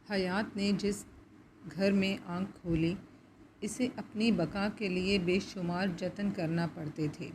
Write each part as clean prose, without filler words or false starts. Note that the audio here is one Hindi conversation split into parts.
हयात ने जिस घर में आंख खोली, इसे अपनी बका के लिए बेशुमार जतन करना पड़ते थे।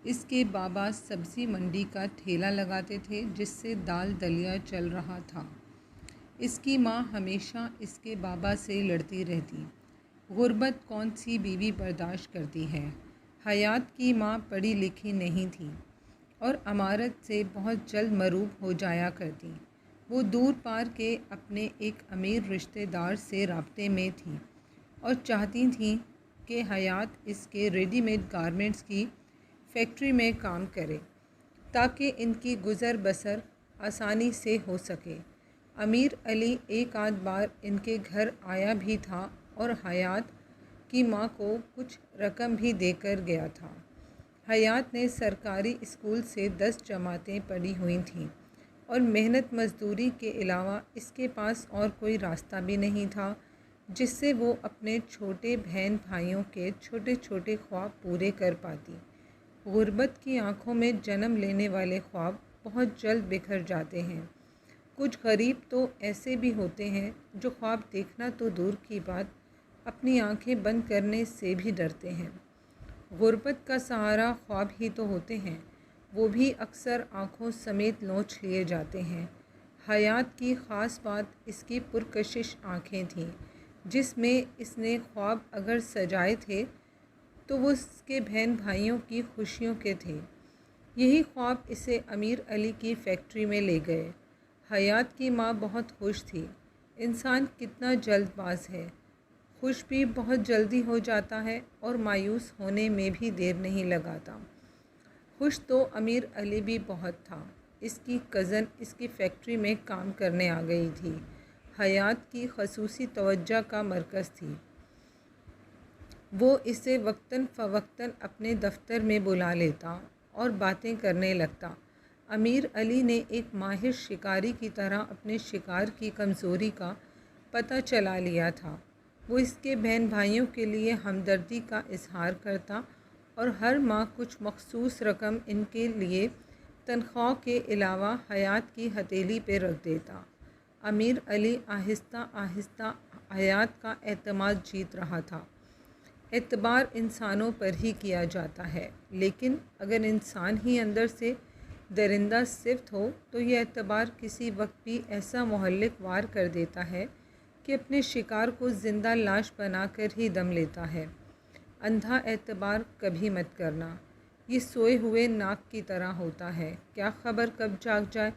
इसके बाबा सब्ज़ी मंडी का ठेला लगाते थे, जिससे दाल दलिया चल रहा था। इसकी माँ हमेशा इसके बाबा से लड़ती रहती। गुर्बत कौन सी बीवी बर्दाश्त करती है। हयात की माँ पढ़ी लिखी नहीं थी और अमारत से बहुत जल्द मरूब हो जाया करती। वो दूर पार के अपने एक अमीर रिश्तेदार से राब्ते में थी और चाहती थी कि हयात इसके रेडीमेड गारमेंट्स की फैक्ट्री में काम करे, ताकि इनकी गुज़र बसर आसानी से हो सके। अमीर अली एक आध बार इनके घर आया भी था और हयात की माँ को कुछ रकम भी देकर गया था। हयात ने सरकारी स्कूल से 10 जमातें पढ़ी हुई थीं और मेहनत मजदूरी के अलावा इसके पास और कोई रास्ता भी नहीं था जिससे वो अपने छोटे बहन भाइयों के छोटे छोटे ख्वाब पूरे कर पाती। गुर्बत की आंखों में जन्म लेने वाले ख्वाब बहुत जल्द बिखर जाते हैं। कुछ गरीब तो ऐसे भी होते हैं जो ख्वाब देखना तो दूर की बात, अपनी आंखें बंद करने से भी डरते हैं। गुर्बत का सहारा ख्वाब ही तो होते हैं, वो भी अक्सर आँखों समेत नोच लिए जाते हैं। हयात की ख़ास बात इसकी पुरकशिश आँखें थीं, जिसमें इसने ख्वाब अगर सजाए थे तो वो उसके बहन भाइयों की खुशियों के थे। यही ख्वाब इसे अमीर अली की फैक्ट्री में ले गए। हयात की माँ बहुत खुश थी। इंसान कितना जल्दबाज है, खुश भी बहुत जल्दी हो जाता है और मायूस होने में भी देर नहीं लगाता। खुश तो अमीर अली भी बहुत था। इसकी कज़न इसकी फैक्ट्री में काम करने आ गई थी। हयात की खसूसी तवज्जो का मरकज़ थी। वो इसे वक्तन फ़वक्तन अपने दफ्तर में बुला लेता और बातें करने लगता। अमीर अली ने एक माहिर शिकारी की तरह अपने शिकार की कमज़ोरी का पता चला लिया था। वो इसके बहन भाइयों के लिए हमदर्दी का इजहार करता और हर माह कुछ मखसूस रकम इनके लिए तनख्वाह के अलावा हयात की हथेली पे रख देता। अमीर अली आहिस्ता आहिस्ता हयात का एतमाद जीत रहा था। एतबार इंसानों पर ही किया जाता है, लेकिन अगर इंसान ही अंदर से दरिंदा सिफ्त हो तो यह एतबार किसी वक्त भी ऐसा मोहल्लिक वार कर देता है कि अपने शिकार को ज़िंदा लाश बनाकर ही दम लेता है। अंधा एतबार कभी मत करना, ये सोए हुए नाक की तरह होता है, क्या खबर कब जाग जाए।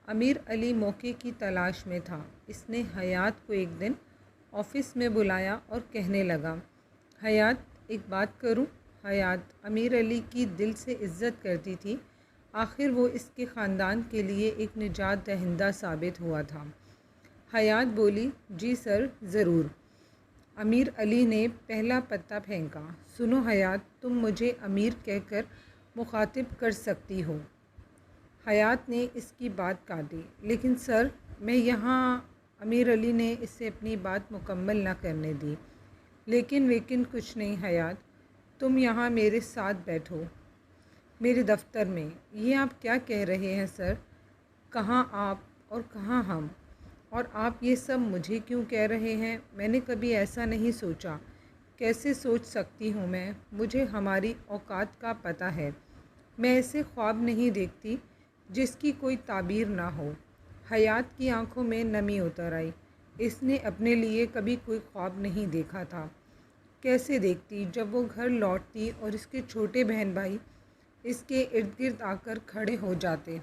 अमीर अली मौके की तलाश में था। इसने हयात को एक दिन ऑफिस में बुलाया और कहने लगा, हयात एक बात करूं। हयात अमीर अली की दिल से इज़्ज़त करती थी। आखिर वो इसके ख़ानदान के लिए एक निजात दहिंदा साबित हुआ था। हयात बोली, जी सर, ज़रूर। अमीर अली ने पहला पत्ता फेंका। सुनो हयात, तुम मुझे अमीर कहकर मुखातिब कर सकती हो। हयात ने इसकी बात काटी, लेकिन सर मैं यहाँ। अमीर अली ने इससे अपनी बात मुकम्मल न करने दी। लेकिन कुछ नहीं हयात, तुम यहाँ मेरे साथ बैठो मेरे दफ्तर में। ये आप क्या कह रहे हैं सर? कहाँ आप और कहाँ हम? और आप ये सब मुझे क्यों कह रहे हैं? मैंने कभी ऐसा नहीं सोचा। कैसे सोच सकती हूँ मैं? मुझे हमारी औकात का पता है। मैं ऐसे ख्वाब नहीं देखती जिसकी कोई ताबीर ना हो। हयात की आंखों में नमी उतर आई। इसने अपने लिए कभी कोई ख्वाब नहीं देखा था। कैसे देखती जब वो घर लौटती और इसके छोटे बहन भाई इसके इर्द गिर्द आकर खड़े हो जाते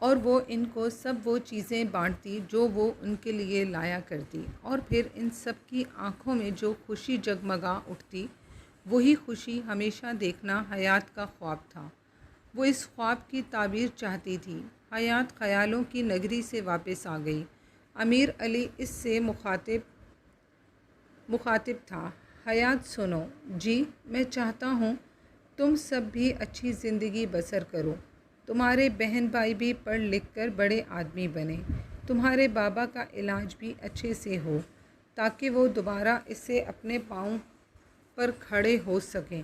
और वो इनको सब वो चीज़ें बांटती जो वो उनके लिए लाया करती, और फिर इन सब की आँखों में जो खुशी जगमगा उठती, वही खुशी हमेशा देखना हयात का ख्वाब था। वो इस ख्वाब की ताबीर चाहती थी। हयात ख़यालों की नगरी से वापस आ गई। अमीर अली इससे मुखातिब था। हयात सुनो जी, मैं चाहता हूँ तुम सब भी अच्छी ज़िंदगी बसर करो। तुम्हारे बहन भाई भी पढ़ लिख कर बड़े आदमी बने। तुम्हारे बाबा का इलाज भी अच्छे से हो, ताकि वो दोबारा इससे अपने पाँव पर खड़े हो सकें।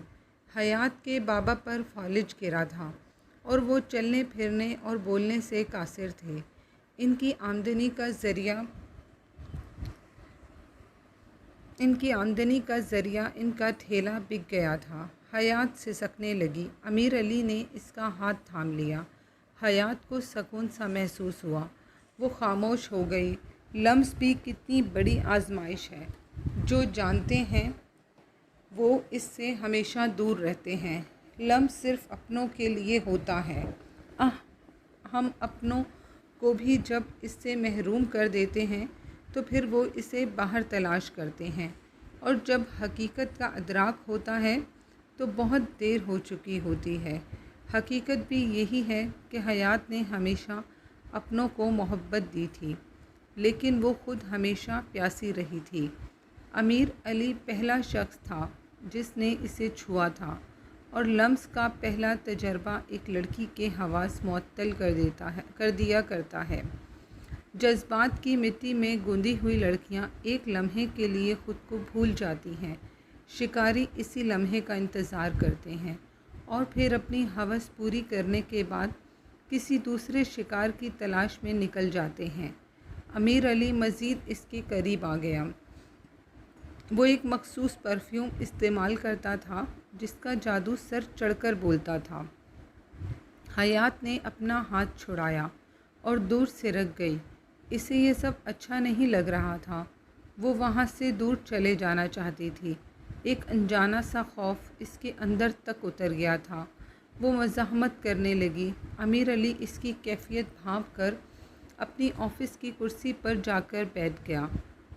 हयात के बाबा पर फालिज गिरा था और वो चलने फिरने और बोलने से कासिर थे। इनकी आमदनी का ज़रिया इनका ठेला बिक गया था। हयात सिसकने लगी। अमीर अली ने इसका हाथ थाम लिया। हयात को सुकून सा महसूस हुआ। वो खामोश हो गई। लम्स भी कितनी बड़ी आजमाइश है। जो जानते हैं वो इससे हमेशा दूर रहते हैं। लम्स सिर्फ अपनों के लिए होता है। हम अपनों को भी जब इससे महरूम कर देते हैं तो फिर वो इसे बाहर तलाश करते हैं, और जब हकीकत का अदराक होता है तो बहुत देर हो चुकी होती है। हकीकत भी यही है कि हयात ने हमेशा अपनों को मोहब्बत दी थी, लेकिन वो ख़ुद हमेशा प्यासी रही थी। अमीर अली पहला शख्स था जिसने इसे छुआ था, और लम्स का पहला तजर्बा एक लड़की के हवास मुअत्तल कर दिया करता है। जज्बात की मिट्टी में गूंदी हुई लड़कियां एक लम्हे के लिए ख़ुद को भूल जाती हैं। शिकारी इसी लम्हे का इंतज़ार करते हैं और फिर अपनी हवस पूरी करने के बाद किसी दूसरे शिकार की तलाश में निकल जाते हैं। अमीर अली मज़ीद इसके करीब आ गया। वो एक मखसूस परफ्यूम इस्तेमाल करता था जिसका जादू सर चढ़कर बोलता था। हयात ने अपना हाथ छुड़ाया और दूर से रख गई। इसे ये सब अच्छा नहीं लग रहा था। वो वहाँ से दूर चले जाना चाहती थी। एक अनजाना सा खौफ इसके अंदर तक उतर गया था। वो मज़ाहमत करने लगी। अमीर अली इसकी कैफियत भांप कर अपनी ऑफ़िस की कुर्सी पर जाकर बैठ गया।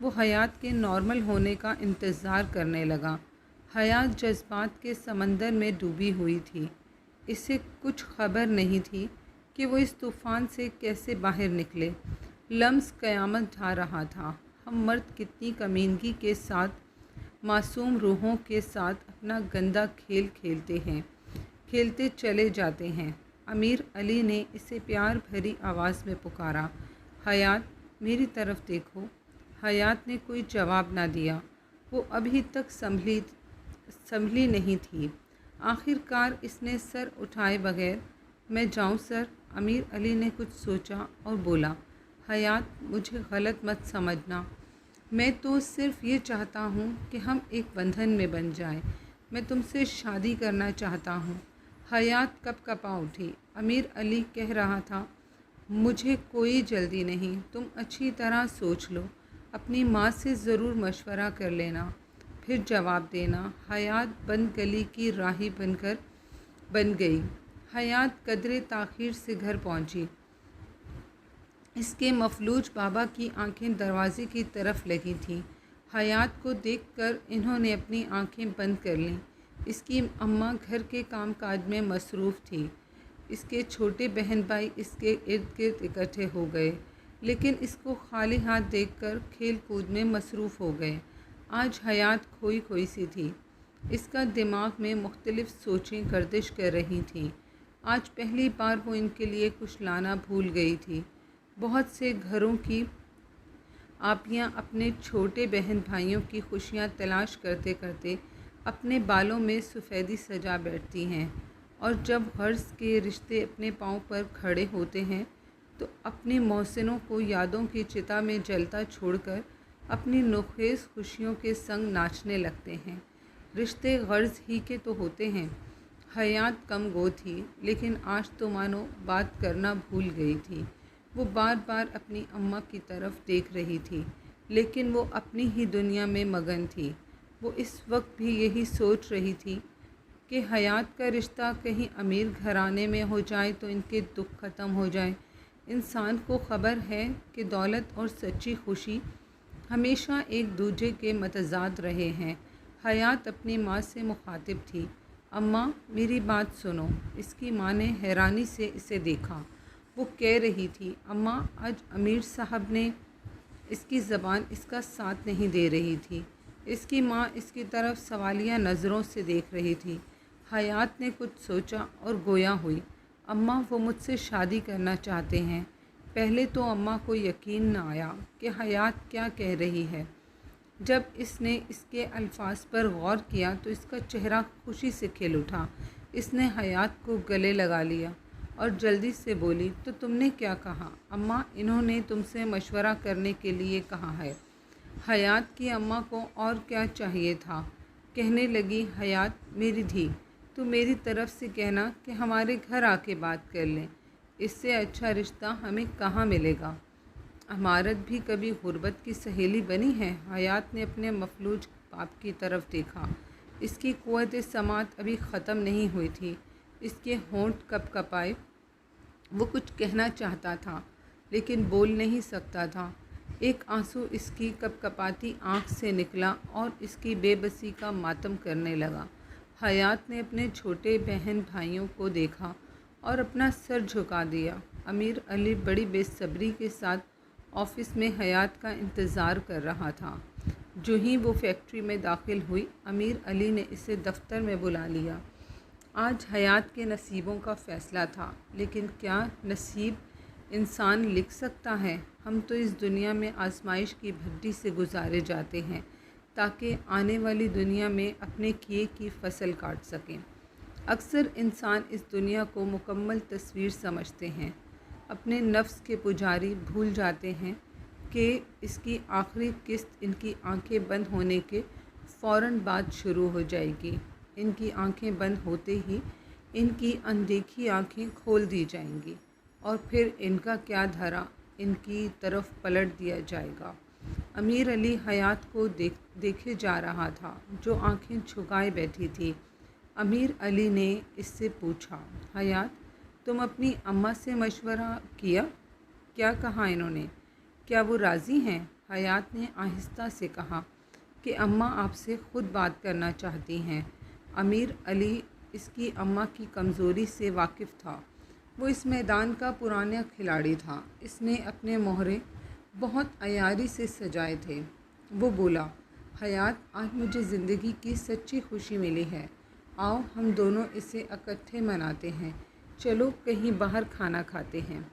वो हयात के नॉर्मल होने का इंतज़ार करने लगा। हयात जज्बात के समंदर में डूबी हुई थी। इसे कुछ खबर नहीं थी कि वो इस तूफ़ान से कैसे बाहर निकले। लम्स क़यामत ढा रहा था। हम मर्द कितनी कमीनगी के साथ मासूम रूहों के साथ अपना गंदा खेल खेलते चले जाते हैं। अमीर अली ने इसे प्यार भरी आवाज़ में पुकारा, हयात मेरी तरफ देखो। हयात ने कोई जवाब ना दिया। वो अभी तक संभली नहीं थी। आखिरकार इसने सर उठाए बगैर, मैं जाऊं सर? अमीर अली ने कुछ सोचा और बोला, हयात मुझे गलत मत समझना। मैं तो सिर्फ़ ये चाहता हूँ कि हम एक बंधन में बन जाएं। मैं तुमसे शादी करना चाहता हूँ। हयात कपकपा उठी। अमीर अली कह रहा था, मुझे कोई जल्दी नहीं, तुम अच्छी तरह सोच लो। अपनी माँ से ज़रूर मशवरा कर लेना, फिर जवाब देना। हयात बंद गली की राही बन गई। हयात कदरे ताख़ीर से घर पहुँची। इसके मफलूज बाबा की आंखें दरवाज़े की तरफ लगी थीं। हयात को देखकर इन्होंने अपनी आंखें बंद कर लीं। इसकी अम्मा घर के कामकाज में मसरूफ़ थी। इसके छोटे बहन भाई इसके इर्द गिर्द इकट्ठे हो गए, लेकिन इसको खाली हाथ देखकर खेल कूद में मसरूफ़ हो गए। आज हयात खोई सी थी। इसका दिमाग में मुख्तलिफ़ सोचें गर्दिश कर रही थीं। आज पहली बार वो इनके लिए कुछ लाना भूल गई थी। बहुत से घरों की आपियाँ अपने छोटे बहन भाइयों की खुशियाँ तलाश करते करते अपने बालों में सफ़ेदी सजा बैठती हैं, और जब गर्ज़ के रिश्ते अपने पाँव पर खड़े होते हैं तो अपने मोहसिनों को यादों की चिता में जलता छोड़कर अपनी नोखेज़ खुशियों के संग नाचने लगते हैं। रिश्ते गर्ज़ ही के तो होते हैं। हयात कम गो थी, लेकिन आज तो मानो बात करना भूल गई थी। वो बार बार अपनी अम्मा की तरफ देख रही थी, लेकिन वो अपनी ही दुनिया में मगन थी। वो इस वक्त भी यही सोच रही थी कि हयात का रिश्ता कहीं अमीर घराने में हो जाए तो इनके दुख ख़त्म हो जाए। इंसान को ख़बर है कि दौलत और सच्ची खुशी हमेशा एक दूजे के मतज़ाद रहे हैं। हयात अपनी माँ से मुखातिब थी। अम्मा मेरी बात सुनो। इसकी माँ ने हैरानी से इसे देखा। वो कह रही थी, अम्मा आज अमीर साहब ने, इसकी ज़बान इसका साथ नहीं दे रही थी। इसकी माँ इसकी तरफ सवालिया नज़रों से देख रही थी। हयात ने कुछ सोचा और गोया हुई, अम्मा वो मुझसे शादी करना चाहते हैं। पहले तो अम्मा को यकीन न आया कि हयात क्या कह रही है। जब इसने इसके अल्फाज पर गौर किया तो इसका चेहरा खुशी से खिल उठा। इसने हयात को गले लगा लिया और जल्दी से बोली, तो तुमने क्या कहा? अम्मा, इन्होंने तुमसे मशवरा करने के लिए कहा है। हयात की अम्मा को और क्या चाहिए था। कहने लगी, हयात मेरी धी, तू मेरी तरफ से कहना कि हमारे घर आके बात कर लें। इससे अच्छा रिश्ता हमें कहाँ मिलेगा। अमारत भी कभी गुर्बत की सहेली बनी है। हयात ने अपने मफलूज बाप की तरफ देखा। इसकी क़ुव्वत समात अभी ख़त्म नहीं हुई थी। इसके होंठ कपकपाए। वो कुछ कहना चाहता था लेकिन बोल नहीं सकता था। एक आंसू इसकी कपकपाती आँख से निकला और इसकी बेबसी का मातम करने लगा। हयात ने अपने छोटे बहन भाइयों को देखा और अपना सर झुका दिया। अमीर अली बड़ी बेसब्री के साथ ऑफिस में हयात का इंतज़ार कर रहा था। जो ही वो फैक्ट्री में दाखिल हुई, अमीर अली ने इसे दफ्तर में बुला लिया। आज हयात के नसीबों का फ़ैसला था, लेकिन क्या नसीब इंसान लिख सकता है? हम तो इस दुनिया में आजमाइश की भट्टी से गुजारे जाते हैं ताकि आने वाली दुनिया में अपने किए की फसल काट सकें। अक्सर इंसान इस दुनिया को मुकम्मल तस्वीर समझते हैं। अपने नफ्स के पुजारी भूल जाते हैं कि इसकी आखिरी किस्त इनकी आंखें बंद होने के फ़ौरन बाद शुरू हो जाएगी। इनकी आंखें बंद होते ही इनकी अनदेखी आंखें खोल दी जाएंगी और फिर इनका क्या धरा इनकी तरफ पलट दिया जाएगा। अमीर अली हयात को देखे जा रहा था, जो आंखें झुकाए बैठी थी। अमीर अली ने इससे पूछा, हयात, तुम अपनी अम्मा से मशवरा किया? क्या कहा इन्होंने? क्या वो राज़ी हैं? हयात ने आहिस्ता से कहा कि अम्मा आपसे ख़ुद बात करना चाहती हैं। अमीर अली इसकी अम्मा की कमज़ोरी से वाकिफ़ था। वो इस मैदान का पुराना खिलाड़ी था। इसने अपने मोहरे बहुत अयारी से सजाए थे। वो बोला, हयात, आज मुझे ज़िंदगी की सच्ची खुशी मिली है। आओ हम दोनों इसे इकट्ठे मनाते हैं। चलो कहीं बाहर खाना खाते हैं।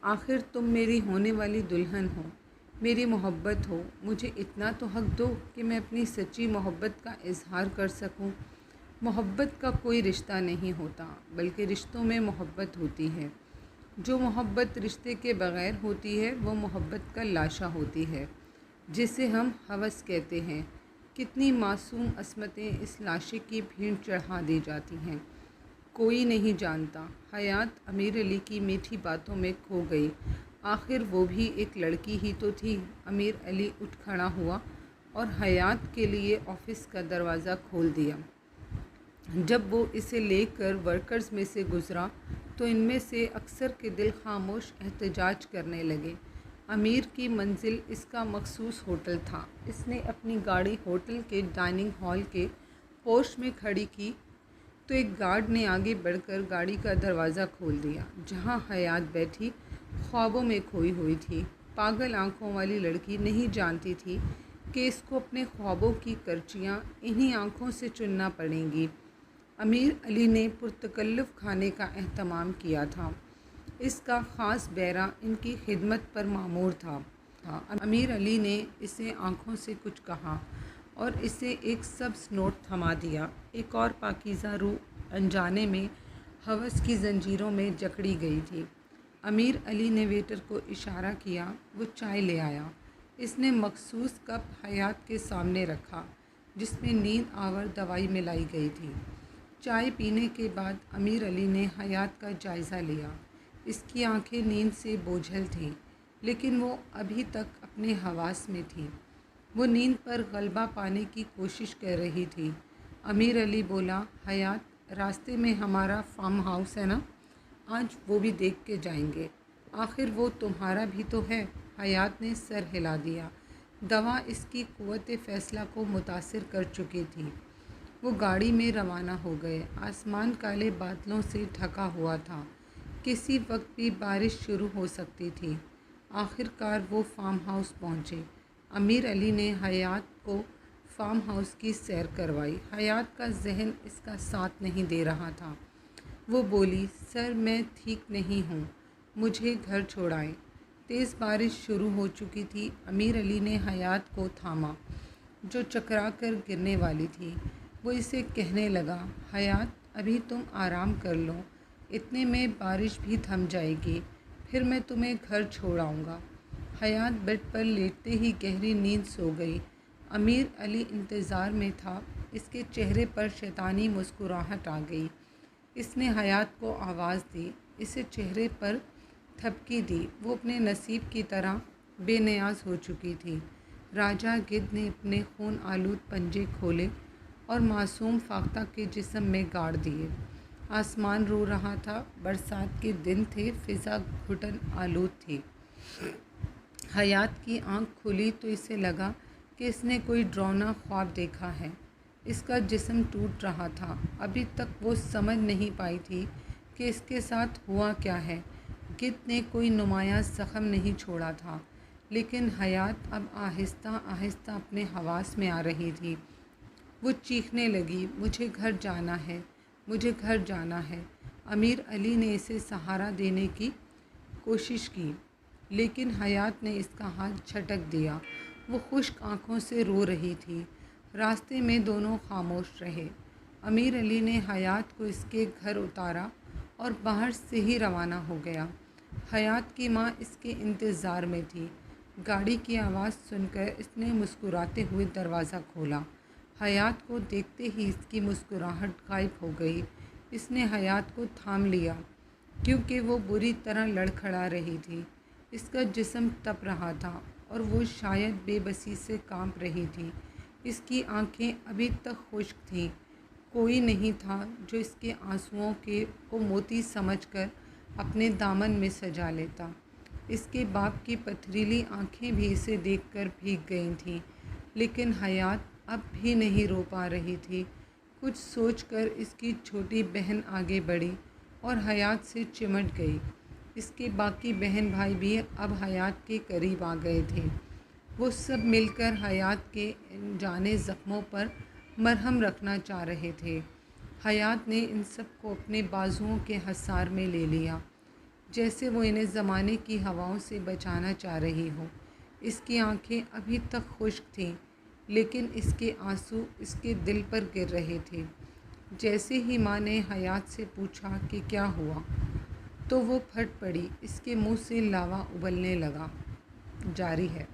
आखिर तुम मेरी होने वाली दुल्हन हो, मेरी मोहब्बत हो। मुझे इतना तो हक़ दो कि मैं अपनी सच्ची मोहब्बत का इजहार कर सकूं। मोहब्बत का कोई रिश्ता नहीं होता, बल्कि रिश्तों में मोहब्बत होती है। जो मोहब्बत रिश्ते के बग़ैर होती है वो मोहब्बत का लाशा होती है, जिसे हम हवस कहते हैं। कितनी मासूम असमतें इस लाशे की भीड़ चढ़ा दी जाती हैं, कोई नहीं जानता। हयात अमीर अली की मीठी बातों में खो गई। आखिर वो भी एक लड़की ही तो थी। अमीर अली उठ खड़ा हुआ और हयात के लिए ऑफिस का दरवाज़ा खोल दिया। जब वो इसे लेकर वर्कर्स में से गुज़रा तो इनमें से अक्सर के दिल खामोश एहतजाज करने लगे। अमीर की मंजिल इसका मखसूस होटल था। इसने अपनी गाड़ी होटल के डाइनिंग हॉल के पोर्च में खड़ी की तो एक गार्ड ने आगे बढ़कर गाड़ी का दरवाज़ा खोल दिया। जहां हयात बैठी ख्वाबों में खोई हुई थी। पागल आंखों वाली लड़की नहीं जानती थी कि इसको अपने ख्वाबों की करचियाँ इन्हीं आंखों से चुनना पड़ेंगी। अमीर अली ने पुरतकल्लुफ़ खाने का एहतमाम किया था। इसका ख़ास बैरा इनकी खिदमत पर मामूर था। अमीर अली ने इसे आँखों से कुछ कहा और इसे एक सब्ज़ नोट थमा दिया। एक और पाकीज़ा रूह अनजाने में हवस की ज़ंजीरों में जकड़ी गई थी। अमीर अली ने वेटर को इशारा किया, वो चाय ले आया। इसने मखसूस कप हयात के सामने रखा, जिसमें नींद आवर दवाई मिलाई गई थी। चाय पीने के बाद अमीर अली ने हयात का जायज़ा लिया। इसकी आंखें नींद से बोझल थीं, लेकिन वो अभी तक अपने हवास में थी। वो नींद पर गलबा पाने की कोशिश कर रही थी। अमीर अली बोला, हयात, रास्ते में हमारा फार्म हाउस है ना, आज वो भी देख के जाएंगे। आखिर वो तुम्हारा भी तो है। हयात ने सर हिला दिया। दवा इसकी क़ुव्वत फ़ैसला को मुतासिर कर चुकी थी। वो गाड़ी में रवाना हो गए। आसमान काले बादलों से ढका हुआ था। किसी वक्त भी बारिश शुरू हो सकती थी। आखिरकार वो फार्म हाउस पहुँचे। अमीर अली ने हयात को फार्म हाउस की सैर करवाई। हयात का जहन इसका साथ नहीं दे रहा था। वो बोली, सर मैं ठीक नहीं हूँ, मुझे घर छोड़ाएं। तेज़ बारिश शुरू हो चुकी थी। अमीर अली ने हयात को थामा, जो चकरा कर गिरने वाली थी। वो इसे कहने लगा, हयात, अभी तुम आराम कर लो, इतने में बारिश भी थम जाएगी, फिर मैं तुम्हें घर छोड़ आऊँगा। हयात बेड पर लेटते ही गहरी नींद सो गई। अमीर अली इंतज़ार में था। इसके चेहरे पर शैतानी मुस्कुराहट आ गई। इसने हयात को आवाज़ दी, इसे चेहरे पर थपकी दी। वो अपने नसीब की तरह बेनियाज हो चुकी थी। राजा गिद्ध ने अपने खून आलूद पंजे खोले और मासूम फाख्ता के जिस्म में गाड़ दिए। आसमान रो रहा था, बरसात के दिन थे, फ़िज़ा घुटन आलूद थी। हयात की आंख खुली तो इसे लगा कि इसने कोई डरावना ख्वाब देखा है। इसका जिस्म टूट रहा था। अभी तक वो समझ नहीं पाई थी कि इसके साथ हुआ क्या है। गिद्ध ने कोई नुमायाँ ज़ख्म नहीं छोड़ा था, लेकिन हयात अब आहिस्ता आहिस्ता अपने हवास में आ रही थी। वो चीखने लगी, मुझे घर जाना है, मुझे घर जाना है। अमीर अली ने इसे सहारा देने की कोशिश की, लेकिन हयात ने इसका हाथ झटक दिया। वो खुश्क आँखों से रो रही थी। रास्ते में दोनों खामोश रहे। अमीर अली ने हयात को इसके घर उतारा और बाहर से ही रवाना हो गया। हयात की माँ इसके इंतज़ार में थी। गाड़ी की आवाज़ सुनकर इसने मुस्कुराते हुए दरवाज़ा खोला। हयात को देखते ही इसकी मुस्कुराहट गायब हो गई। इसने हयात को थाम लिया क्योंकि वो बुरी तरह लड़खड़ा रही थी। इसका जिस्म तप रहा था और वो शायद बेबसी से कांप रही थी। इसकी आंखें अभी तक खुश्क थीं। कोई नहीं था जो इसके आंसुओं को मोती समझकर अपने दामन में सजा लेता। इसके बाप की पथरीली आंखें भी इसे देखकर भीग गई थीं, लेकिन हयात अब भी नहीं रो पा रही थी। कुछ सोचकर इसकी छोटी बहन आगे बढ़ी और हयात से चिमट गई। इसके बाकी बहन भाई भी अब हयात के करीब आ गए थे। वो सब मिलकर हयात के जाने ज़ख्मों पर मरहम रखना चाह रहे थे। हयात ने इन सब को अपने बाजुओं के हसार में ले लिया, जैसे वो इन्हें ज़माने की हवाओं से बचाना चाह रही हो। इसकी आंखें अभी तक खुश्क थीं, लेकिन इसके आंसू इसके दिल पर गिर रहे थे। जैसे ही माँ ने हयात से पूछा कि क्या हुआ, तो वो फट पड़ी। इसके मुंह से लावा उबलने लगा। जारी है।